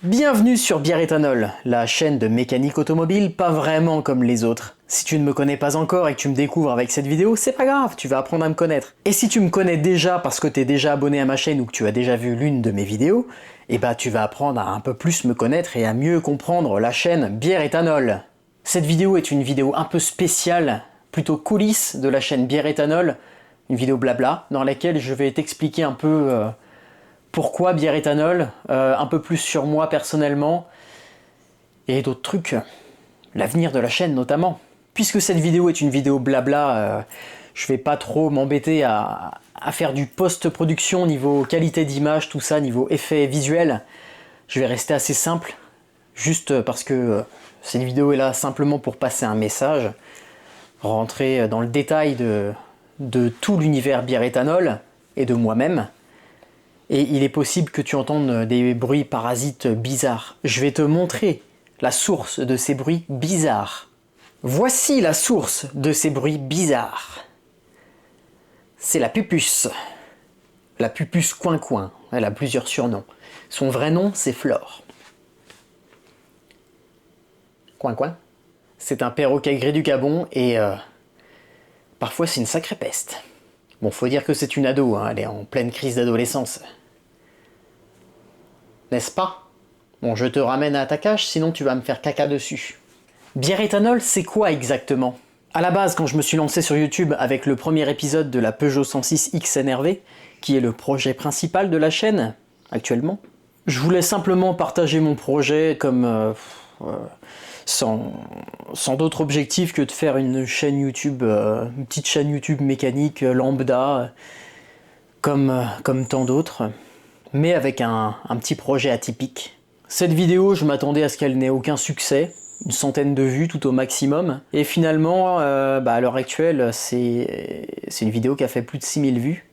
Bienvenue sur Bière Éthanol, la chaîne de mécanique automobile pas vraiment comme les autres. Si tu ne me connais pas encore et que tu me découvres avec cette vidéo, c'est pas grave, tu vas apprendre à me connaître. Et si tu me connais déjà parce que t'es déjà abonné à ma chaîne ou que tu as déjà vu l'une de mes vidéos, eh bah tu vas apprendre à un peu plus me connaître et à mieux comprendre la chaîne Bière Éthanol. Cette vidéo est une vidéo un peu spéciale, plutôt coulisses de la chaîne Bière Éthanol, une vidéo blabla, dans laquelle je vais t'expliquer un peu pourquoi Bière Éthanol, un peu plus sur moi personnellement, et d'autres trucs, l'avenir de la chaîne notamment. Puisque cette vidéo est une vidéo blabla, je vais pas trop m'embêter à faire du post-production niveau qualité d'image, tout ça, niveau effet visuel. Je vais rester assez simple, juste parce que cette vidéo est là simplement pour passer un message, rentrer dans le détail de tout l'univers Bière Éthanol et de moi-même. Et il est possible que tu entendes des bruits parasites bizarres. Je vais te montrer la source de ces bruits bizarres. Voici la source de ces bruits bizarres. C'est la Pupus. La Pupus Coin-Coin. Elle a plusieurs surnoms. Son vrai nom, c'est Flore. Coin-Coin. C'est un perroquet gris du Gabon et parfois c'est une sacrée peste. Bon, faut dire que c'est une ado, hein, elle est en pleine crise d'adolescence. N'est-ce pas? Bon, je te ramène à ta cage, sinon tu vas me faire caca dessus. Bière Éthanol, c'est quoi exactement? À la base, quand je me suis lancé sur YouTube avec le premier épisode de la Peugeot 106 XNRV, qui est le projet principal de la chaîne, actuellement, je voulais simplement partager mon projet comme... sans d'autre objectif que de faire une chaîne YouTube, une petite chaîne YouTube mécanique lambda, comme tant d'autres, mais avec un petit projet atypique. Cette vidéo, je m'attendais à ce qu'elle n'ait aucun succès, une centaine de vues tout au maximum, et finalement, à l'heure actuelle, c'est une vidéo qui a fait plus de 6000 vues.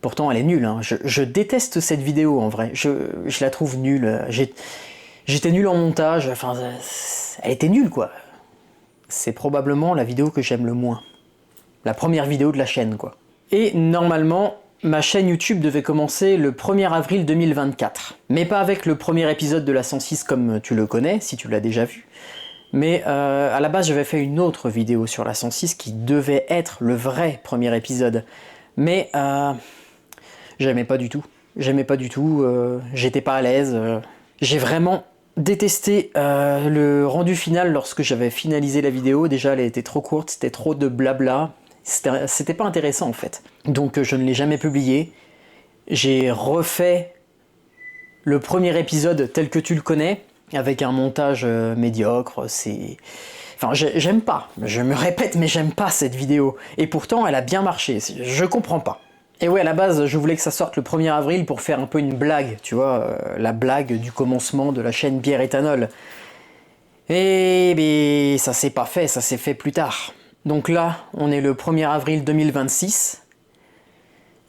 Pourtant, elle est nulle, hein. Je déteste cette vidéo en vrai, je la trouve nulle. J'étais nul en montage, enfin, elle était nulle quoi. C'est probablement la vidéo que j'aime le moins. La première vidéo de la chaîne quoi. Et normalement, ma chaîne YouTube devait commencer le 1er avril 2024. Mais pas avec le premier épisode de la 106 comme tu le connais, si tu l'as déjà vu. Mais à la base, j'avais fait une autre vidéo sur la 106 qui devait être le vrai premier épisode. Mais j'aimais pas du tout. J'aimais pas du tout, j'étais pas à l'aise. J'ai vraiment détesté le rendu final lorsque j'avais finalisé la vidéo. Déjà, elle était trop courte, c'était trop de blabla. C'était pas intéressant en fait. Donc je ne l'ai jamais publié. J'ai refait le premier épisode tel que tu le connais, avec un montage médiocre. Enfin, j'aime pas. Je me répète, mais j'aime pas cette vidéo. Et pourtant, elle a bien marché. Je comprends pas. Et ouais, à la base, je voulais que ça sorte le 1er avril pour faire un peu une blague, tu vois, la blague du commencement de la chaîne Bière Éthanol. Et ça s'est pas fait, ça s'est fait plus tard. Donc là, on est le 1er avril 2026,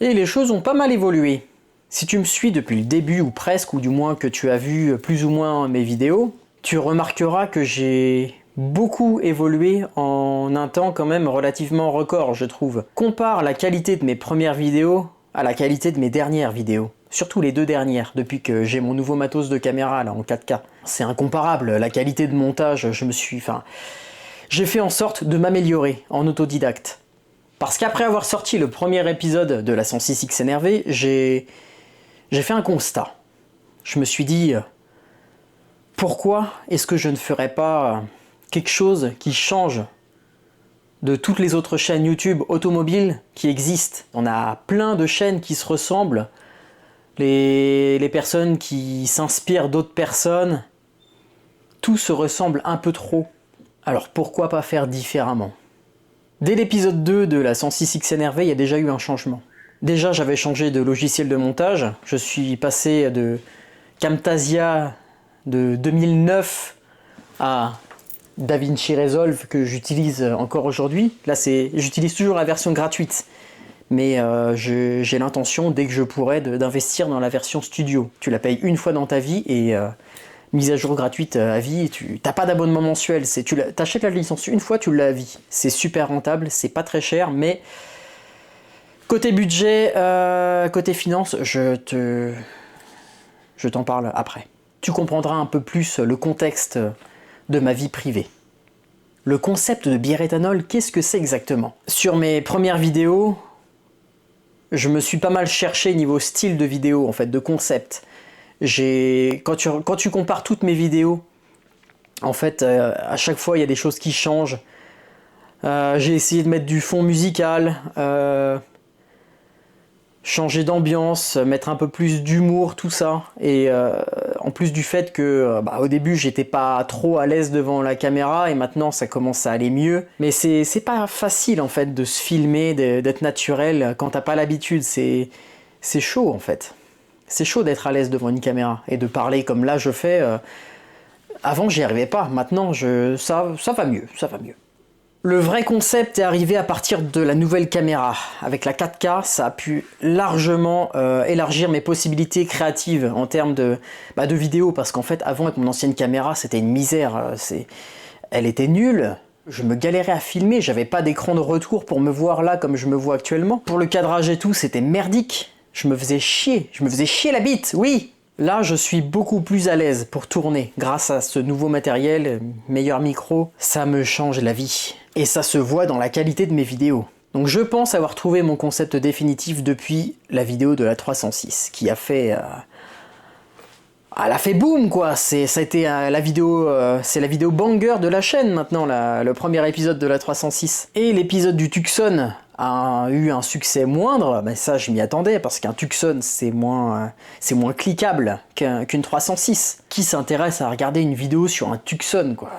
et les choses ont pas mal évolué. Si tu me suis depuis le début, ou presque, ou du moins que tu as vu plus ou moins mes vidéos, tu remarqueras que j'ai beaucoup évolué en un temps quand même relativement record, je trouve. Compare la qualité de mes premières vidéos à la qualité de mes dernières vidéos. Surtout les deux dernières, depuis que j'ai mon nouveau matos de caméra là en 4K. C'est incomparable, la qualité de montage, j'ai fait en sorte de m'améliorer en autodidacte. Parce qu'après avoir sorti le premier épisode de la 106 XNRV, j'ai fait un constat. Je me suis dit, pourquoi est-ce que je ne ferais pas quelque chose qui change de toutes les autres chaînes YouTube automobiles qui existent? On a plein de chaînes qui se ressemblent, les personnes qui s'inspirent d'autres personnes, tout se ressemble un peu trop. Alors pourquoi pas faire différemment? Dès l'épisode 2 de la 106 XNRV, il y a déjà eu un changement. Déjà, j'avais changé de logiciel de montage. Je suis passé de Camtasia de 2009 à DaVinci Resolve que j'utilise encore aujourd'hui. Là, j'utilise toujours la version gratuite. Mais j'ai l'intention, dès que je pourrai, d'investir dans la version studio. Tu la payes une fois dans ta vie et mise à jour gratuite à vie, tu n'as pas d'abonnement mensuel, tu achètes la licence une fois, tu l'as à vie. C'est super rentable, c'est pas très cher, mais côté budget, côté finance, je t'en parle après. tu comprendras un peu plus le contexte de ma vie privée. Le concept de bière éthanol, qu'est-ce que c'est exactement? Sur mes premières vidéos, je me suis pas mal cherché niveau style de vidéo, en fait, de concept. Quand tu compares toutes mes vidéos, en fait, à chaque fois, il y a des choses qui changent. J'ai essayé de mettre du fond musical, changer d'ambiance, mettre un peu plus d'humour, tout ça. Et en plus du fait que au début j'étais pas trop à l'aise devant la caméra et maintenant ça commence à aller mieux. Mais c'est pas facile en fait de se filmer, d'être naturel quand t'as pas l'habitude. C'est chaud en fait. C'est chaud d'être à l'aise devant une caméra et de parler comme là je fais. Avant j'y arrivais pas, maintenant ça va mieux, ça va mieux. Le vrai concept est arrivé à partir de la nouvelle caméra. Avec la 4K, ça a pu largement élargir mes possibilités créatives en termes de vidéo. Parce qu'en fait, avant, avec mon ancienne caméra, c'était une misère. Elle était nulle. Je me galérais à filmer. J'avais pas d'écran de retour pour me voir là comme je me vois actuellement. Pour le cadrage et tout, c'était merdique. Je me faisais chier. Je me faisais chier la bite, oui. Là, je suis beaucoup plus à l'aise pour tourner. Grâce à ce nouveau matériel, meilleur micro, ça me change la vie. Et ça se voit dans la qualité de mes vidéos. Donc je pense avoir trouvé mon concept définitif depuis la vidéo de la 306, qui a fait... elle a fait boum quoi. C'est la vidéo banger de la chaîne maintenant, le premier épisode de la 306. Et l'épisode du Tucson a eu un succès moindre, mais ça je m'y attendais, parce qu'un Tucson c'est moins cliquable qu'une 306. Qui s'intéresse à regarder une vidéo sur un Tucson quoi?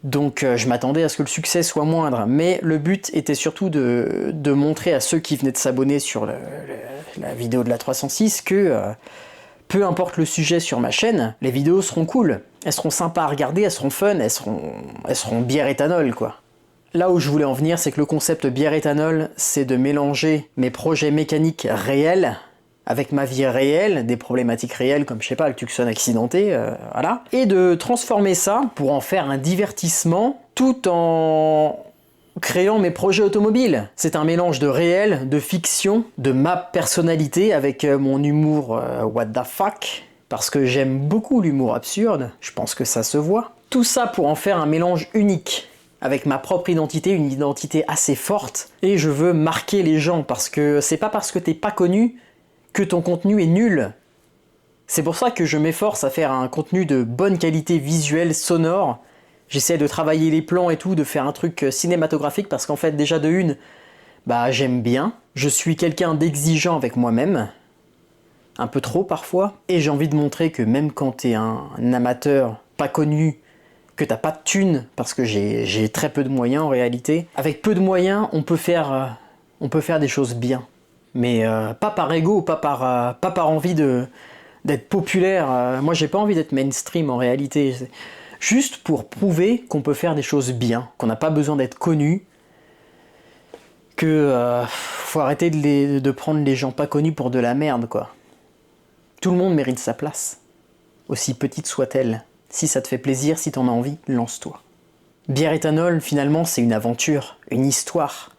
Donc je m'attendais à ce que le succès soit moindre, mais le but était surtout de montrer à ceux qui venaient de s'abonner sur la vidéo de la 306 que peu importe le sujet sur ma chaîne, les vidéos seront cool, elles seront sympas à regarder, elles seront fun, elles seront bière éthanol quoi. Là où je voulais en venir, c'est que le concept bière éthanol, c'est de mélanger mes projets mécaniques réels avec ma vie réelle, des problématiques réelles comme, je sais pas, le Tucson accidenté, voilà, et de transformer ça pour en faire un divertissement tout en créant mes projets automobiles. C'est un mélange de réel, de fiction, de ma personnalité avec mon humour what the fuck, parce que j'aime beaucoup l'humour absurde, je pense que ça se voit. Tout ça pour en faire un mélange unique, avec ma propre identité, une identité assez forte, et je veux marquer les gens, parce que c'est pas parce que t'es pas connu que ton contenu est nul. C'est pour ça que je m'efforce à faire un contenu de bonne qualité visuelle, sonore. J'essaie de travailler les plans et tout, de faire un truc cinématographique, parce qu'en fait, déjà de une, j'aime bien. Je suis quelqu'un d'exigeant avec moi-même, un peu trop parfois, et j'ai envie de montrer que même quand t'es un amateur pas connu, que t'as pas de thunes, parce que j'ai très peu de moyens en réalité, avec peu de moyens, on peut faire des choses bien. Mais pas par ego, pas par envie d'être populaire. Moi, j'ai pas envie d'être mainstream en réalité. Juste pour prouver qu'on peut faire des choses bien, qu'on n'a pas besoin d'être connu, que faut arrêter de prendre les gens pas connus pour de la merde, quoi. Tout le monde mérite sa place, aussi petite soit-elle. Si ça te fait plaisir, si t'en as envie, lance-toi. Bière éthanol, finalement, c'est une aventure, une histoire,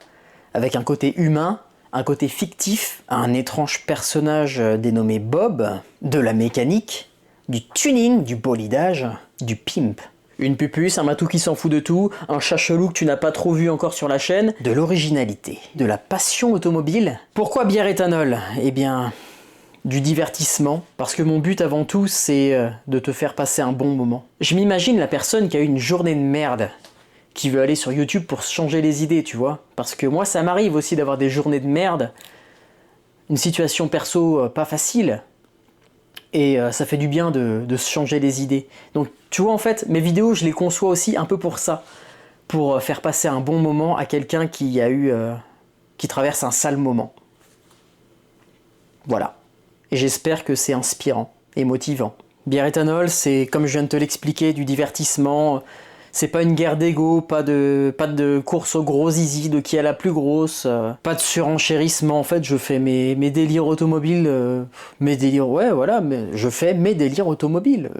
avec un côté humain, un côté fictif, un étrange personnage dénommé Bob, de la mécanique, du tuning, du bolidage, du pimp. Une pupusse, un matou qui s'en fout de tout, un chat chelou que tu n'as pas trop vu encore sur la chaîne, de l'originalité, de la passion automobile. Pourquoi bière éthanol? Eh bien, du divertissement, parce que mon but avant tout, c'est de te faire passer un bon moment. Je m'imagine la personne qui a eu une journée de merde, qui veut aller sur YouTube pour se changer les idées, tu vois. Parce que moi, ça m'arrive aussi d'avoir des journées de merde, une situation perso pas facile, et ça fait du bien de se changer les idées. Donc, tu vois, en fait, mes vidéos, je les conçois aussi un peu pour ça, pour faire passer un bon moment à quelqu'un qui traverse un sale moment. Voilà. Et j'espère que c'est inspirant et motivant. Bière éthanol, c'est, comme je viens de te l'expliquer, du divertissement. C'est pas une guerre d'ego, pas de course au gros zizi de qui a la plus grosse, pas de surenchérissement. En fait, je fais mes délires automobiles, je fais mes délires automobiles.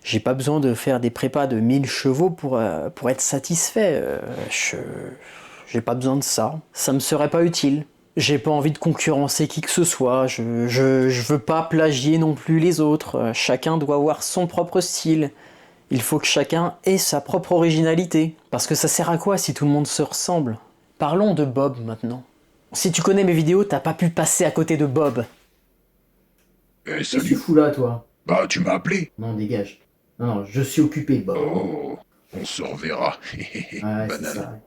J'ai pas besoin de faire des prépas de 1000 chevaux pour être satisfait. J'ai pas besoin de ça. Ça me serait pas utile. J'ai pas envie de concurrencer qui que ce soit, je veux pas plagier non plus les autres, chacun doit avoir son propre style. Il faut que chacun ait sa propre originalité. Parce que ça sert à quoi si tout le monde se ressemble? Parlons de Bob maintenant. Si tu connais mes vidéos, t'as pas pu passer à côté de Bob. Salut. Tu fous là, toi? Bah, tu m'as appelé. Non, dégage. Non, je suis occupé, Bob. Oh, on se reverra. Ouais, c'est Banane. ça.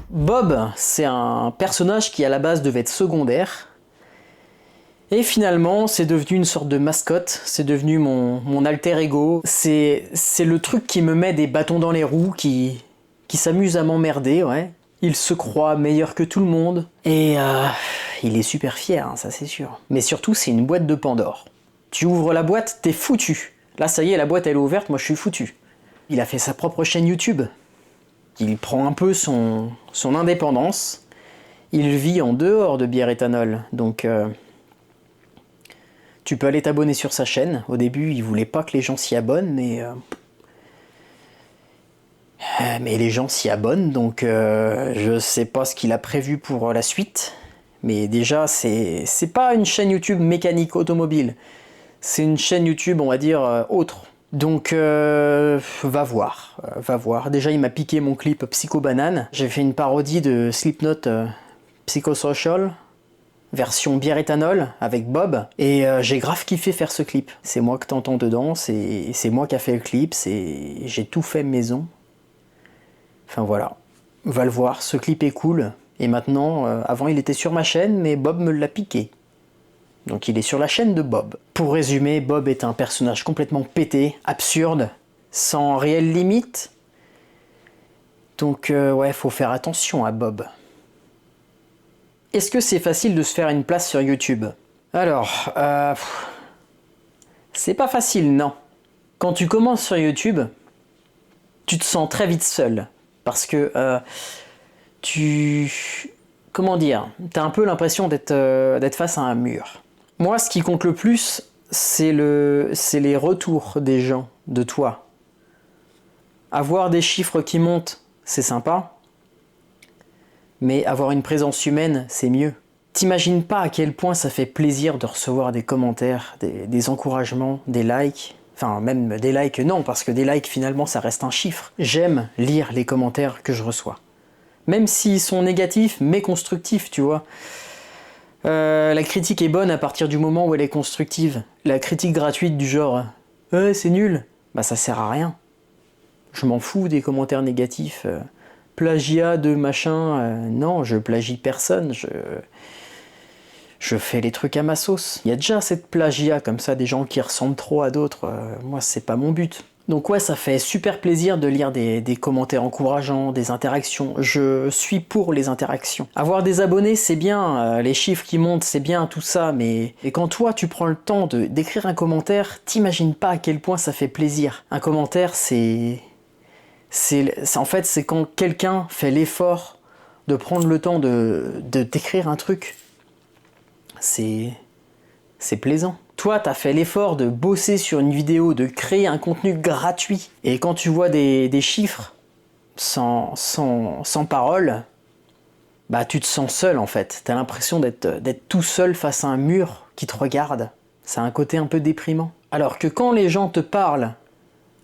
Bob, c'est un personnage qui à la base devait être secondaire. Et finalement, c'est devenu une sorte de mascotte, c'est devenu mon alter ego. C'est le truc qui me met des bâtons dans les roues, qui s'amuse à m'emmerder, ouais. Il se croit meilleur que tout le monde. Et il est super fier, hein, ça c'est sûr. Mais surtout, c'est une boîte de Pandore. Tu ouvres la boîte, t'es foutu. Là, ça y est, la boîte elle est ouverte, moi je suis foutu. Il a fait sa propre chaîne YouTube. Il prend un peu son indépendance. Il vit en dehors de Bière Éthanol, donc tu peux aller t'abonner sur sa chaîne. Au début, il voulait pas que les gens s'y abonnent, mais les gens s'y abonnent, donc je sais pas ce qu'il a prévu pour la suite. Mais déjà, c'est pas une chaîne YouTube mécanique automobile. C'est une chaîne YouTube, on va dire, autre. Donc, va voir, va voir. Déjà, il m'a piqué mon clip Psycho Banane. J'ai fait une parodie de Slipknot Psychosocial, version Bière Éthanol, avec Bob. Et j'ai grave kiffé faire ce clip. C'est moi que t'entends dedans, c'est moi qui a fait le clip, j'ai tout fait maison. Enfin voilà, va le voir, ce clip est cool. Et maintenant, avant il était sur ma chaîne, mais Bob me l'a piqué. Donc il est sur la chaîne de Bob. Pour résumer, Bob est un personnage complètement pété, absurde, sans réelle limite. Donc ouais, faut faire attention à Bob. Est-ce que c'est facile de se faire une place sur YouTube? Alors, c'est pas facile, non. Quand tu commences sur YouTube, tu te sens très vite seul. Parce que comment dire, t'as un peu l'impression d'être face à un mur. Moi, ce qui compte le plus, c'est les retours des gens, de toi. Avoir des chiffres qui montent, c'est sympa, mais avoir une présence humaine, c'est mieux. T'imagines pas à quel point ça fait plaisir de recevoir des commentaires, des encouragements, des likes. Enfin, même des likes, non, parce que des likes, finalement, ça reste un chiffre. J'aime lire les commentaires que je reçois. Même s'ils sont négatifs, mais constructifs, tu vois. La critique est bonne à partir du moment où elle est constructive. La critique gratuite du genre « c'est nul », bah ça sert à rien. Je m'en fous des commentaires négatifs. Plagiat de machin, non, je plagie personne, je fais les trucs à ma sauce. Il y a déjà cette plagiat comme ça, des gens qui ressemblent trop à d'autres, moi c'est pas mon but. Donc ouais, ça fait super plaisir de lire des commentaires encourageants, des interactions. Je suis pour les interactions. Avoir des abonnés, c'est bien, les chiffres qui montent, c'est bien, tout ça, mais et quand toi, tu prends le temps d'écrire un commentaire, t'imagines pas à quel point ça fait plaisir. Un commentaire, en fait, c'est quand quelqu'un fait l'effort de prendre le temps de d'écrire un truc. C'est plaisant. Toi, t'as fait l'effort de bosser sur une vidéo, de créer un contenu gratuit. Et quand tu vois des chiffres sans parole, bah tu te sens seul en fait. T'as l'impression d'être tout seul face à un mur qui te regarde. Ça a un côté un peu déprimant. Alors que quand les gens te parlent,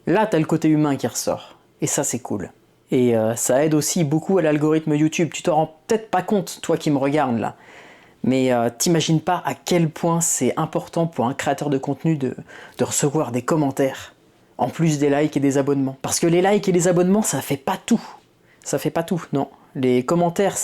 là t'as le côté humain qui ressort. Et ça c'est cool. Et ça aide aussi beaucoup à l'algorithme YouTube. Tu t'en rends peut-être pas compte, toi qui me regardes là. Mais t'imagines pas à quel point c'est important pour un créateur de contenu de recevoir des commentaires, en plus des likes et des abonnements. Parce que les likes et les abonnements, ça fait pas tout. Ça fait pas tout, non. Les commentaires,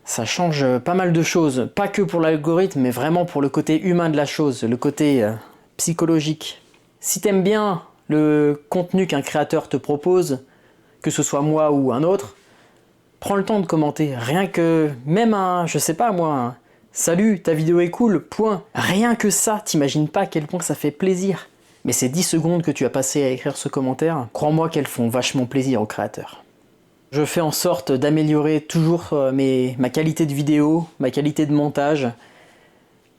ça change pas mal de choses. Pas que pour l'algorithme, mais vraiment pour le côté humain de la chose, le côté psychologique. Si t'aimes bien le contenu qu'un créateur te propose, que ce soit moi ou un autre, prends le temps de commenter, rien que, même je sais pas moi, salut, ta vidéo est cool, point. Rien que ça, t'imagines pas à quel point ça fait plaisir. Mais ces 10 secondes que tu as passé à écrire ce commentaire, crois-moi qu'elles font vachement plaisir aux créateurs. Je fais en sorte d'améliorer toujours ma qualité de vidéo, ma qualité de montage.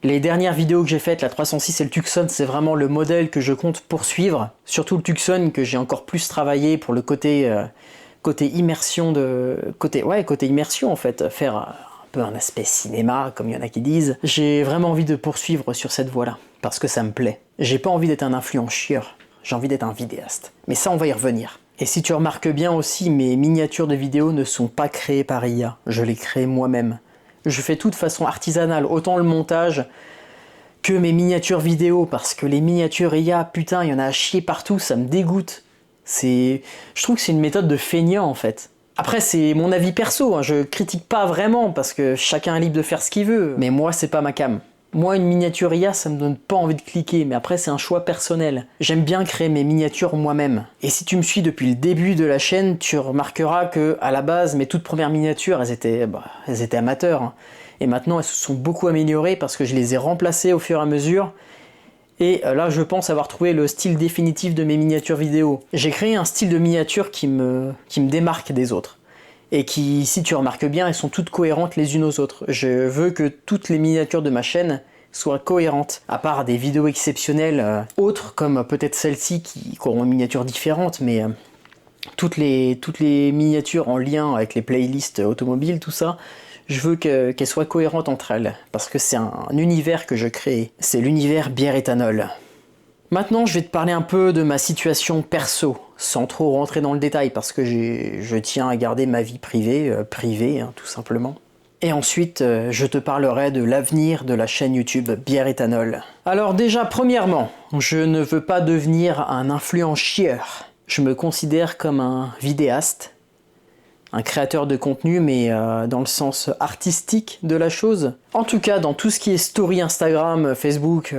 Les dernières vidéos que j'ai faites, la 306 et le Tucson, c'est vraiment le modèle que je compte poursuivre. Surtout le Tucson que j'ai encore plus travaillé pour le côté côté immersion côté immersion en fait, faire un peu un aspect cinéma, comme il y en a qui disent. J'ai vraiment envie de poursuivre sur cette voie-là, parce que ça me plaît. J'ai pas envie d'être un influenceur, j'ai envie d'être un vidéaste. Mais ça, on va y revenir. Et si tu remarques bien aussi, mes miniatures de vidéos ne sont pas créées par IA, je les crée moi-même. Je fais tout de façon artisanale, autant le montage que mes miniatures vidéo, parce que les miniatures IA, putain, il y en a à chier partout, ça me dégoûte. Je trouve que c'est une méthode de feignant en fait. Après, c'est mon avis perso, hein, je critique pas vraiment, parce que chacun est libre de faire ce qu'il veut, mais moi, c'est pas ma came. Moi, une miniature IA, ça me donne pas envie de cliquer, mais après, c'est un choix personnel. J'aime bien créer mes miniatures moi-même. Et si tu me suis depuis le début de la chaîne, tu remarqueras que, à la base, mes toutes premières miniatures, elles étaient amateurs. Hein. Et maintenant, elles se sont beaucoup améliorées parce que je les ai remplacées au fur et à mesure. Et là, je pense avoir trouvé le style définitif de mes miniatures vidéo. J'ai créé un style de miniature qui me démarque des autres. Et qui, si tu remarques bien, elles sont toutes cohérentes les unes aux autres. Je veux que toutes les miniatures de ma chaîne soient cohérentes, à part des vidéos exceptionnelles autres, comme peut-être celles-ci qui auront une miniature différente, mais toutes les miniatures en lien avec les playlists automobiles, tout ça, je veux qu'elles soient cohérentes entre elles, parce que c'est un univers que je crée, c'est l'univers bière éthanol. Maintenant, je vais te parler un peu de ma situation perso, sans trop rentrer dans le détail, parce que je tiens à garder ma vie privée, hein, tout simplement. Et ensuite, je te parlerai de l'avenir de la chaîne YouTube Bière Éthanol. Alors déjà, premièrement, je ne veux pas devenir un influenceur. Je me considère comme un vidéaste, un créateur de contenu, mais dans le sens artistique de la chose. En tout cas, dans tout ce qui est story Instagram, Facebook...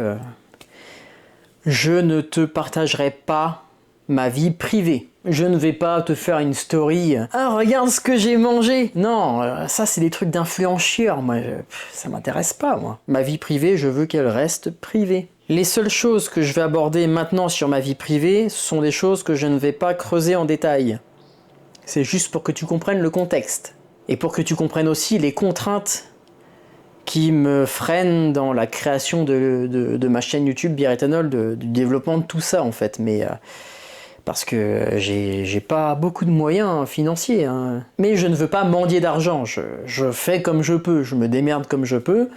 je ne te partagerai pas ma vie privée. Je ne vais pas te faire une story « Ah, regarde ce que j'ai mangé !» Non, ça c'est des trucs d'influenceurs, moi, ça m'intéresse pas, moi. Ma vie privée, je veux qu'elle reste privée. Les seules choses que je vais aborder maintenant sur ma vie privée sont des choses que je ne vais pas creuser en détail. C'est juste pour que tu comprennes le contexte. Et pour que tu comprennes aussi les contraintes qui me freine dans la création de ma chaîne YouTube Bière Éthanol, du développement de tout ça en fait, mais parce que j'ai pas beaucoup de moyens financiers, hein. Mais je ne veux pas mendier d'argent, je fais comme je peux, je me démerde comme je peux,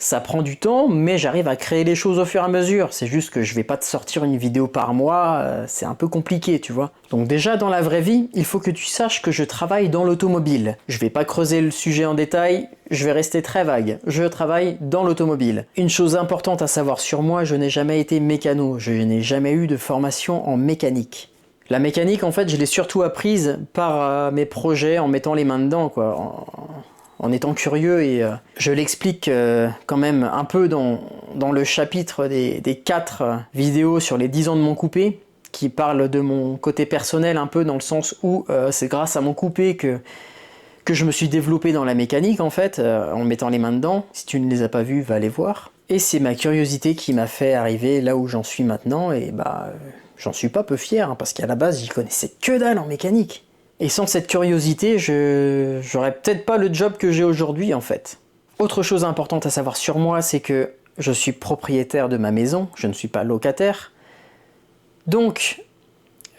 ça prend du temps, mais j'arrive à créer les choses au fur et à mesure, c'est juste que je vais pas te sortir une vidéo par mois, c'est un peu compliqué, tu vois. Donc déjà, dans la vraie vie, il faut que tu saches que je travaille dans l'automobile. Je vais pas creuser le sujet en détail, je vais rester très vague. Je travaille dans l'automobile. Une chose importante à savoir sur moi, je n'ai jamais été mécano, je n'ai jamais eu de formation en mécanique. La mécanique, en fait, je l'ai surtout apprise par mes projets, en mettant les mains dedans, quoi. En étant curieux, et je l'explique quand même un peu dans le chapitre des 4 vidéos sur les 10 ans de mon coupé, qui parle de mon côté personnel un peu, dans le sens où c'est grâce à mon coupé que je me suis développé dans la mécanique en fait, en mettant les mains dedans. Si tu ne les as pas vus, va les voir. Et c'est ma curiosité qui m'a fait arriver là où j'en suis maintenant, et j'en suis pas peu fier, hein, parce qu'à la base j'y connaissais que dalle en mécanique. Et sans cette curiosité, j'aurais peut-être pas le job que j'ai aujourd'hui en fait. Autre chose importante à savoir sur moi, c'est que je suis propriétaire de ma maison, je ne suis pas locataire. Donc,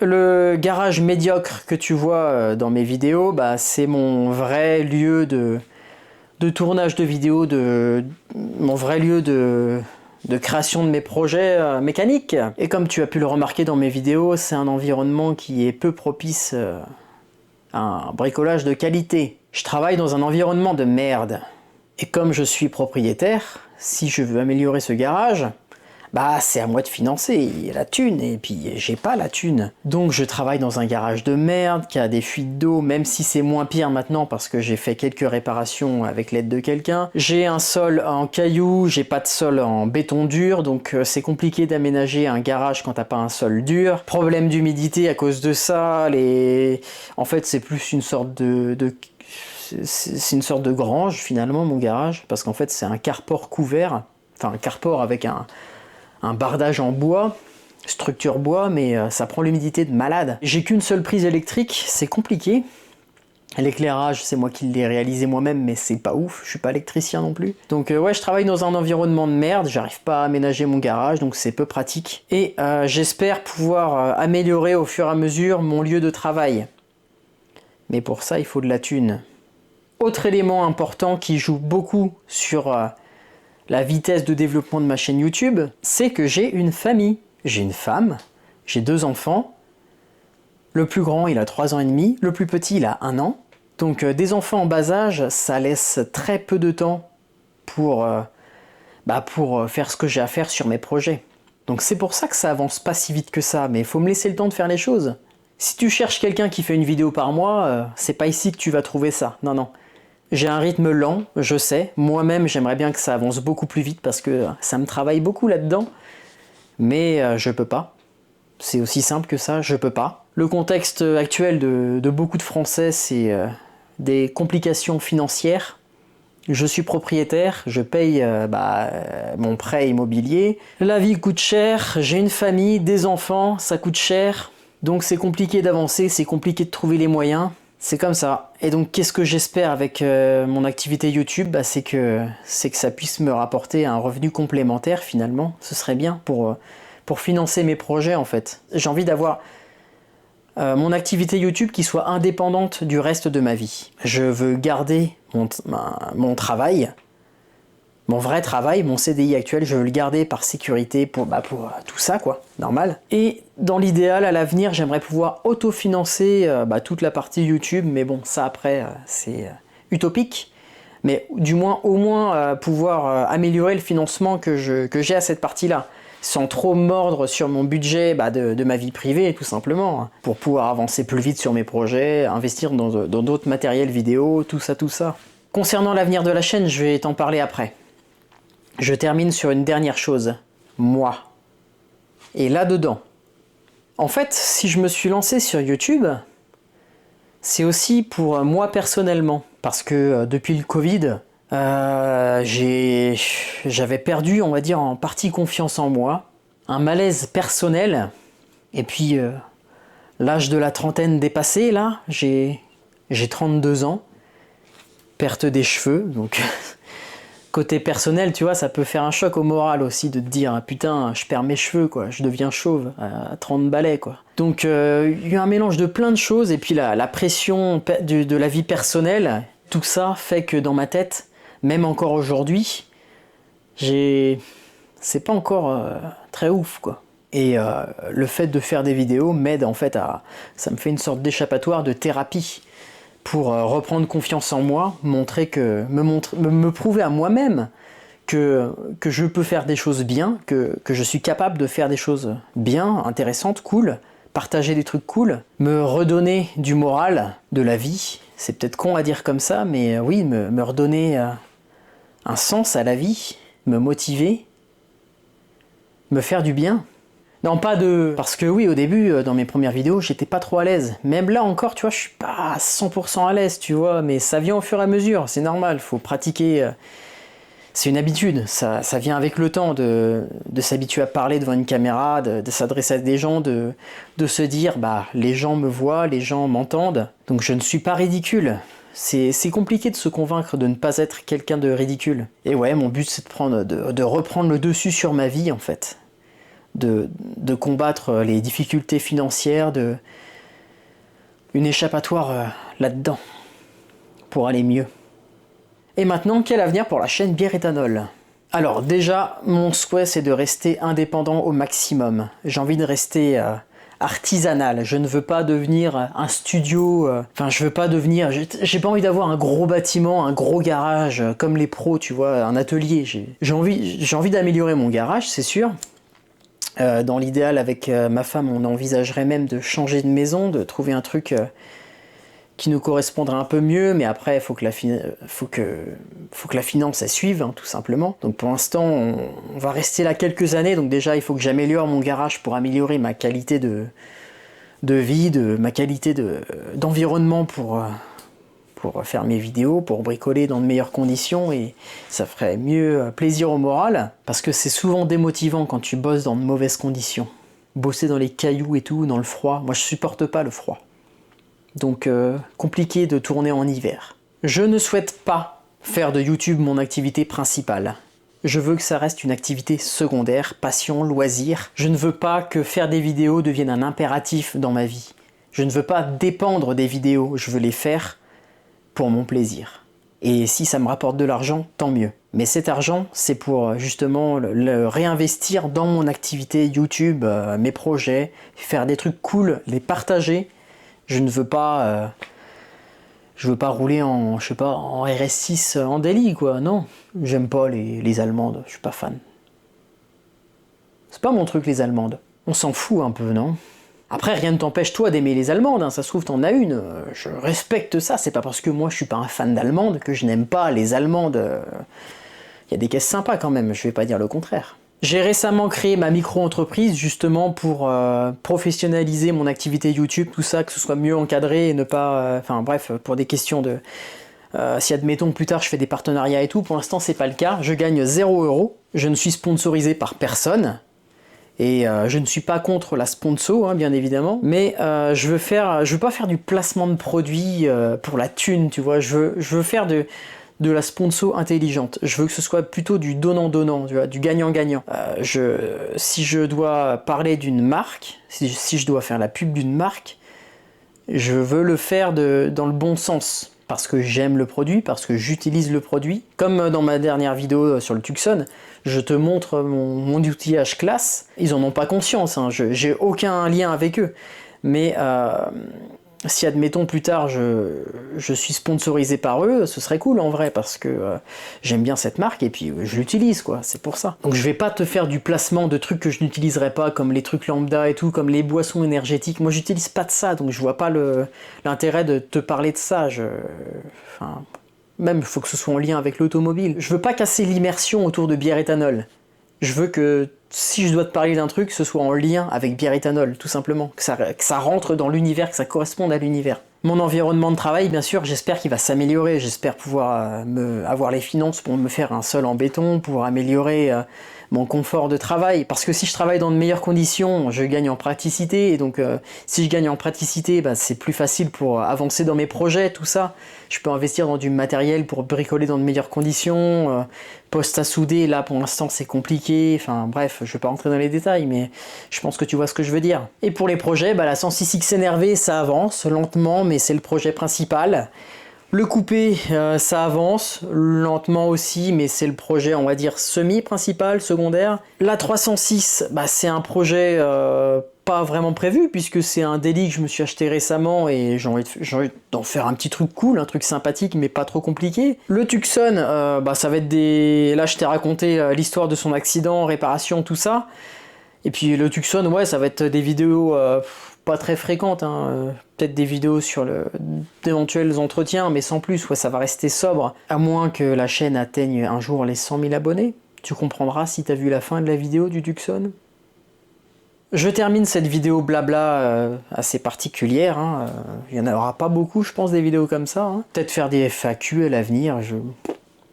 le garage médiocre que tu vois dans mes vidéos, c'est mon vrai lieu de tournage de vidéos, mon vrai lieu de création de mes projets mécaniques. Et comme tu as pu le remarquer dans mes vidéos, c'est un environnement qui est peu propice un bricolage de qualité. Je travaille dans un environnement de merde. Et comme je suis propriétaire, si je veux améliorer ce garage, c'est à moi de financer la thune, et puis j'ai pas la thune. Donc je travaille dans un garage de merde, qui a des fuites d'eau, même si c'est moins pire maintenant parce que j'ai fait quelques réparations avec l'aide de quelqu'un. J'ai un sol en cailloux, j'ai pas de sol en béton dur, donc c'est compliqué d'aménager un garage quand t'as pas un sol dur. Problème d'humidité à cause de ça, en fait c'est plus une sorte c'est une sorte de grange finalement mon garage, parce qu'en fait c'est un carport couvert, enfin un carport avec un bardage en bois, structure bois, mais ça prend l'humidité de malade. J'ai qu'une seule prise électrique, c'est compliqué. L'éclairage, c'est moi qui l'ai réalisé moi-même, mais c'est pas ouf, je suis pas électricien non plus. Donc ouais, je travaille dans un environnement de merde, j'arrive pas à aménager mon garage, donc c'est peu pratique. Et j'espère pouvoir améliorer au fur et à mesure mon lieu de travail. Mais pour ça, il faut de la thune. Autre élément important qui joue beaucoup sur la vitesse de développement de ma chaîne YouTube, c'est que j'ai une famille. J'ai une femme, j'ai 2 enfants. Le plus grand, il a 3 ans et demi. Le plus petit, il a 1 an. Donc des enfants en bas âge, ça laisse très peu de temps pour faire ce que j'ai à faire sur mes projets. Donc c'est pour ça que ça avance pas si vite que ça, mais il faut me laisser le temps de faire les choses. Si tu cherches quelqu'un qui fait une vidéo par mois, c'est pas ici que tu vas trouver ça. Non, non. J'ai un rythme lent, je sais. Moi-même, j'aimerais bien que ça avance beaucoup plus vite parce que ça me travaille beaucoup là-dedans. Mais je peux pas. C'est aussi simple que ça, je peux pas. Le contexte actuel de beaucoup de Français, c'est des complications financières. Je suis propriétaire, je paye mon prêt immobilier. La vie coûte cher, j'ai une famille, des enfants, ça coûte cher. Donc c'est compliqué d'avancer, c'est compliqué de trouver les moyens. C'est comme ça. Et donc qu'est-ce que j'espère avec mon activité YouTube, c'est que ça puisse me rapporter un revenu complémentaire finalement. Ce serait bien pour financer mes projets en fait. J'ai envie d'avoir mon activité YouTube qui soit indépendante du reste de ma vie. Je veux garder mon travail, mon vrai travail, mon CDI actuel, je veux le garder par sécurité pour tout ça, quoi, normal. Et dans l'idéal, à l'avenir, j'aimerais pouvoir autofinancer toute la partie YouTube, mais bon, ça après, c'est utopique. Mais au moins pouvoir améliorer le financement que j'ai à cette partie-là, sans trop mordre sur mon budget de ma vie privée, tout simplement, pour pouvoir avancer plus vite sur mes projets, investir dans d'autres matériels vidéo, tout ça. Concernant l'avenir de la chaîne, je vais t'en parler après. Je termine sur une dernière chose, moi. Et là-dedans. En fait, si je me suis lancé sur YouTube, c'est aussi pour moi personnellement, parce que depuis le Covid, j'avais perdu, on va dire, en partie confiance en moi, un malaise personnel, et puis l'âge de la trentaine dépassé, là, j'ai 32 ans, perte des cheveux, donc côté personnel, tu vois, ça peut faire un choc au moral aussi de te dire putain, je perds mes cheveux, quoi, je deviens chauve à 30 balais, quoi. Donc il y a eu un mélange de plein de choses, et puis la pression de la vie personnelle, tout ça fait que dans ma tête, même encore aujourd'hui, c'est pas encore très ouf, quoi. Et le fait de faire des vidéos m'aide en fait ça me fait une sorte d'échappatoire, de thérapie, pour reprendre confiance en moi, me prouver à moi-même que je peux faire des choses bien, que je suis capable de faire des choses bien, intéressantes, cool, partager des trucs cool, me redonner du moral, de la vie. C'est peut-être con à dire comme ça, mais oui, me redonner un sens à la vie, me motiver, me faire du bien. Non, parce que oui, au début, dans mes premières vidéos, j'étais pas trop à l'aise. Même là encore, tu vois, je suis pas à 100% à l'aise, tu vois, mais ça vient au fur et à mesure, c'est normal, faut pratiquer. C'est une habitude, ça vient avec le temps de s'habituer à parler devant une caméra, de s'adresser à des gens, de se dire, les gens me voient, les gens m'entendent, donc je ne suis pas ridicule. C'est compliqué de se convaincre de ne pas être quelqu'un de ridicule. Et ouais, mon but c'est de reprendre le dessus sur ma vie, en fait. De combattre les difficultés financières, une échappatoire là-dedans, pour aller mieux. Et maintenant, quel avenir pour la chaîne Bière Éthanol ? Alors déjà, mon souhait c'est de rester indépendant au maximum. J'ai envie de rester artisanal. Je ne veux pas devenir un studio, j'ai pas envie d'avoir un gros bâtiment, un gros garage, comme les pros, tu vois, un atelier. J'ai envie d'améliorer mon garage, c'est sûr. Dans l'idéal, avec ma femme, on envisagerait même de changer de maison, de trouver un truc qui nous correspondrait un peu mieux, mais après, il faut que la finance elle suive, tout simplement. Donc pour l'instant, on va rester là quelques années, donc déjà, il faut que j'améliore mon garage pour améliorer ma qualité de vie, ma qualité d'environnement pour faire mes vidéos, pour bricoler dans de meilleures conditions, et ça ferait mieux plaisir au moral, parce que c'est souvent démotivant quand tu bosses dans de mauvaises conditions. Bosser dans les cailloux et tout, dans le froid, moi je supporte pas le froid. Donc compliqué de tourner en hiver. Je ne souhaite pas faire de YouTube mon activité principale. Je veux que ça reste une activité secondaire, passion, loisir. Je ne veux pas que faire des vidéos devienne un impératif dans ma vie. Je ne veux pas dépendre des vidéos, je veux les faire pour mon plaisir. Et si ça me rapporte de l'argent, tant mieux. Mais cet argent, c'est pour justement le réinvestir dans mon activité YouTube, mes projets, faire des trucs cool, les partager. Je ne veux pas... je veux pas rouler en, je sais pas, en RS6 en daily, quoi. Non, j'aime pas les allemandes, je suis pas fan. C'est pas mon truc, les allemandes. On s'en fout un peu, non? Après, rien ne t'empêche toi d'aimer les allemandes, hein. Ça se trouve t'en as une, je respecte ça, c'est pas parce que moi je suis pas un fan d'allemande que je n'aime pas les allemandes. Il y a des caisses sympas quand même, je vais pas dire le contraire. J'ai récemment créé ma micro-entreprise justement pour professionnaliser mon activité YouTube, tout ça, que ce soit mieux encadré et ne pas... Enfin bref, pour des questions de... si admettons plus tard je fais des partenariats et tout, pour l'instant c'est pas le cas, je gagne 0 €, je ne suis sponsorisé par personne, et je ne suis pas contre la sponsor, hein, bien évidemment, mais je veux pas faire du placement de produits pour la thune, tu vois, je veux faire de la sponsor intelligente. Je veux que ce soit plutôt du donnant-donnant, tu vois, du gagnant-gagnant. Si je dois parler d'une marque, si je dois faire la pub d'une marque, je veux le faire dans le bon sens. Parce que j'aime le produit, parce que j'utilise le produit. Comme dans ma dernière vidéo sur le Tucson, je te montre mon outillage classe. Ils en ont pas conscience, hein, j'ai aucun lien avec eux. Mais si admettons plus tard je suis sponsorisé par eux, ce serait cool en vrai, parce que j'aime bien cette marque et puis je l'utilise, quoi, c'est pour ça. Donc je vais pas te faire du placement de trucs que je n'utiliserai pas, comme les trucs lambda et tout, comme les boissons énergétiques. Moi j'utilise pas de ça, donc je vois pas l'intérêt de te parler de ça. Enfin, même il faut que ce soit en lien avec l'automobile. Je veux pas casser l'immersion autour de bière éthanol. Je veux que si je dois te parler d'un truc, ce soit en lien avec bière éthanol, tout simplement. Que ça rentre dans l'univers, que ça corresponde à l'univers. Mon environnement de travail, bien sûr, j'espère qu'il va s'améliorer. J'espère pouvoir avoir les finances pour me faire un sol en béton, pour améliorer mon confort de travail. Parce que si je travaille dans de meilleures conditions, je gagne en praticité. Et donc, si je gagne en praticité, bah, c'est plus facile pour avancer dans mes projets, tout ça. Je peux investir dans du matériel pour bricoler dans de meilleures conditions. Poste à souder, là, pour l'instant, c'est compliqué. Enfin, bref, je vais pas rentrer dans les détails, mais je pense que tu vois ce que je veux dire. Et pour les projets, bah, la 106X NRV, ça avance lentement, mais c'est le projet principal. Le coupé, ça avance lentement aussi, mais c'est le projet, on va dire, semi-principal, secondaire. La 306, bah, c'est un projet pas vraiment prévu, puisque c'est un daily que je me suis acheté récemment et j'ai envie d'en faire un petit truc cool, un truc sympathique, mais pas trop compliqué. Le Tucson, bah, ça va être des... Là, je t'ai raconté l'histoire de son accident, réparation, tout ça. Et puis le Tucson, ouais, ça va être des vidéos pas très fréquentes, hein, peut-être des vidéos sur d'éventuels entretiens, mais sans plus, ouais, ça va rester sobre, à moins que la chaîne atteigne un jour les 100 000 abonnés. Tu comprendras si t'as vu la fin de la vidéo du Tucson. Je termine cette vidéo blabla assez particulière, hein. Il n'y en aura pas beaucoup, je pense, des vidéos comme ça, hein. Peut-être faire des FAQ à l'avenir, je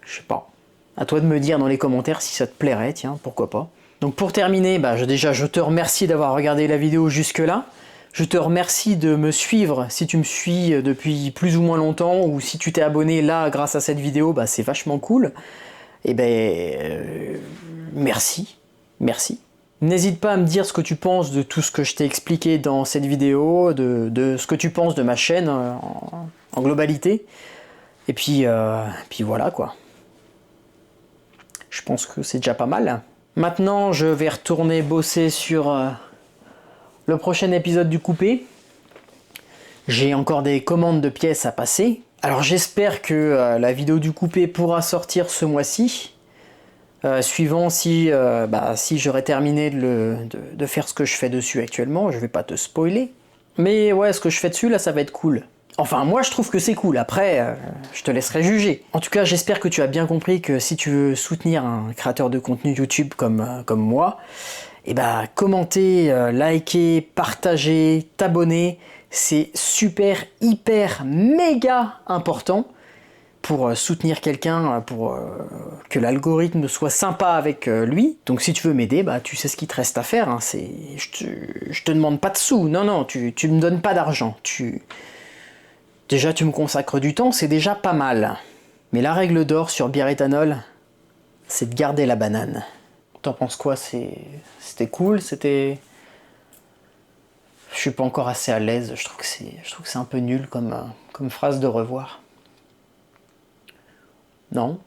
sais pas. À toi de me dire dans les commentaires si ça te plairait, tiens, pourquoi pas. Donc pour terminer, bah, déjà je te remercie d'avoir regardé la vidéo jusque-là. Je te remercie de me suivre si tu me suis depuis plus ou moins longtemps, ou si tu t'es abonné là grâce à cette vidéo, bah, c'est vachement cool. Et ben merci. N'hésite pas à me dire ce que tu penses de tout ce que je t'ai expliqué dans cette vidéo, de ce que tu penses de ma chaîne en globalité. Et puis voilà quoi. Je pense que c'est déjà pas mal. Maintenant, je vais retourner bosser sur le prochain épisode du coupé. J'ai encore des commandes de pièces à passer. Alors j'espère que la vidéo du coupé pourra sortir ce mois-ci. Suivant si j'aurai terminé de faire ce que je fais dessus actuellement. Je vais pas te spoiler. Mais ouais, ce que je fais dessus, là, ça va être cool. Enfin, moi, je trouve que c'est cool. Après, je te laisserai juger. En tout cas, j'espère que tu as bien compris que si tu veux soutenir un créateur de contenu YouTube comme moi, et bah, commenter, liker, partager, t'abonner, c'est super, hyper, méga important pour soutenir quelqu'un, pour que l'algorithme soit sympa avec lui. Donc si tu veux m'aider, bah, tu sais ce qu'il te reste à faire. Hein. Je te demande pas de sous. Non, tu me donnes pas d'argent. Déjà, tu me consacres du temps, c'est déjà pas mal. Mais la règle d'or sur bière éthanol, c'est de garder la banane. T'en penses quoi? C'était cool? C'était... Je suis pas encore assez à l'aise, je trouve que c'est un peu nul comme phrase de revoir. Non,